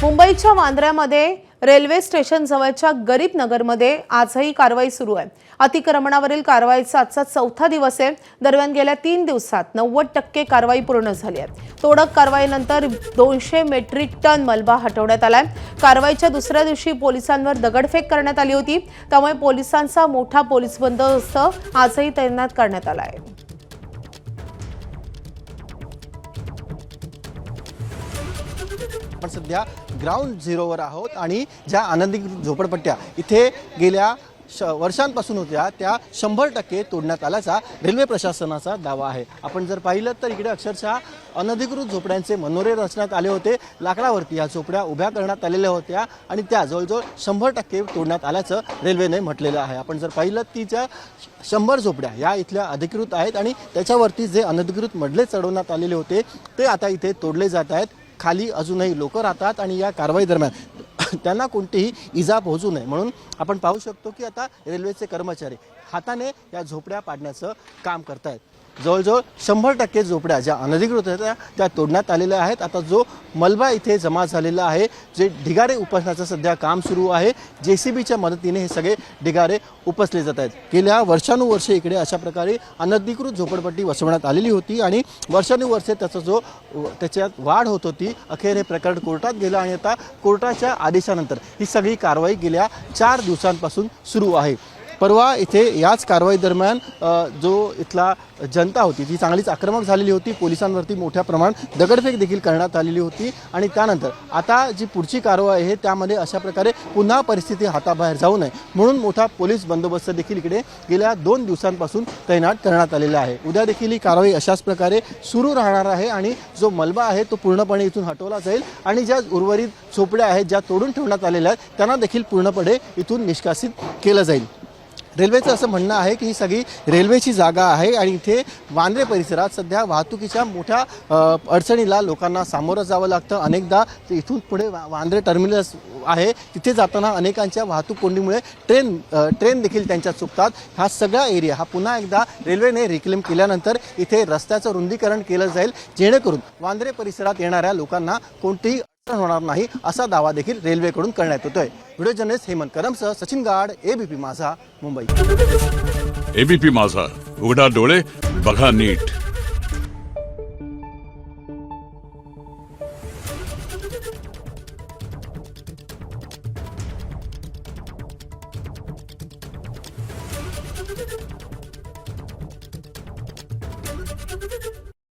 मुंबईच्या वांद्र्यामध्ये railway station जवळच्या गरीब नगरमध्ये आजही कारवाई सुरू आहे। अतिक्रमणावरील कारवाईचा आजचा चौथा दिवस आहे। दरम्यान गेल्या 3 दिवसात 90% कारवाई पूर्ण झाली आहे। तोडक कारवाईनंतर 200 मेट्रिक टन मलबा हटवण्यात आलाय। कारवाईच्या दुसऱ्या दिवशी पोलिसांवर दगडफेक करण्यात आली होती, त्यामुळे पोलिसांचा मोठा पोलीस बंदोबस्त आजही तैनात करण्यात आला आहे। आपण सध्या ग्राउंड झिरोवर आहोत आणि ज्या अनधिकृत झोपडपट्ट्या इथे गेल्या वर्षांपासून होत्या त्या 100% तोडण्यात आल्याचा रेल्वे प्रशासनाचा दावा आहे। आपण जर पाहिलं तर इकडे अक्षरशः अनधिकृत झोपड्यांचे मनोरे रचण्यात आले होते। लाकडावरती या झोपड्या उभ्या करण्यात आलेल्या होत्या आणि त्या जवळजवळ 100% तोडण्यात आल्याचं रेल्वेने म्हटलेलं आहे। आपण जर पाहिलं ती ज्या 100 झोपड्या या इथल्या अधिकृत आहेत आणि त्याच्यावरती जे अनधिकृत मडले चढवण्यात आलेले होते ते आता इथे तोडले जात आहेत। खाली अजूनही लोक राहतात आणि या कारवाई दरम्यान त्यांना कोणतीही इजा पोहोचू नये म्हणून आपण पाहू शकतो की आता रेल्वेचे कर्मचारी हाताने या झोपड्या पाडण्याचं काम करतायत। जवळजवळ 100% झोपड्या ज्या अनधिकृत होत्या त्या तोडण्यात आलेल्या आहेत। आता जो मलबा इथे जमा झालेला आहे, जे ढिगारे उपसण्याचं सध्या काम सुरू आहे, JCBच्या मदतीने हे सगळे ढिगारे उपसले जात आहेत। गेल्या वर्षानुवर्षे इकडे अशा प्रकारे अनधिकृत झोपडपट्टी बसवण्यात आलेली होती आणि वर्षानुवर्षे त्याच्यात वाढ होत होती। अखेर हे प्रकरण कोर्टात गेलं आणि आता कोर्टाच्या आदेशानंतर ही सगळी कारवाई गेल्या 4 दिवसांपासून सुरू आहे। परवा इथे याच कारवाई दरम्यान जो इथला जनता होती ती चांगलीच आक्रमक झालेली होती। पोलिसांवरती मोठ्या प्रमाणात दगडफेक देखील करण्यात आलेली होती आणि त्यानंतर आता जी पुढची कारवाई आहे त्यामध्ये अशा प्रकारे पुन्हा परिस्थिती हाताबाहेर जाऊ नये म्हणून मोठा पोलीस बंदोबस्त देखील इकडे गेल्या 2 दिवसांपासून तैनात करण्यात आलेला आहे। उद्या देखील ही कारवाई अशाच प्रकारे सुरू राहणार आहे आणि जो मलबा आहे तो पूर्णपणे इथून हटवला जाईल आणि ज्या उर्वरित झोपड्या आहेत ज्या तोडून ठेवण्यात आलेल्या आहेत त्यांना देखील पूर्णपणे इथून निष्कासित केलं जाईल। रेल्वेचं असं म्हणणं आहे की ही सगळी रेल्वेची जागा आहे आणि इथे वांद्रे परिसरात सध्या वाहतुकीच्या मोठ्या अडचणीला लोकांना सामोरं जावं लागतं। अनेकदा इथून पुढे वांद्रे टर्मिनस आहे, तिथे जाताना अनेकांच्या वाहतूक कोंडीमुळे ट्रेन देखील त्यांच्या चुकतात। हा सगळा एरिया हा पुन्हा एकदा रेल्वेने रिक्लेम केल्यानंतर इथे रस्त्याचं रुंदीकरण केलं जाईल, जेणेकरून वांद्रे परिसरात येणाऱ्या लोकांना कोणतीही होणार नाही असा दावा देखील रेल्वेकडून करण्यात येतोय। व्हिडिओ जर्नलिस्ट हेमंत करमसह सचिन गाड, ABP माझा, मुंबई। ABP माझा, उघडा डोळे बघा नीट।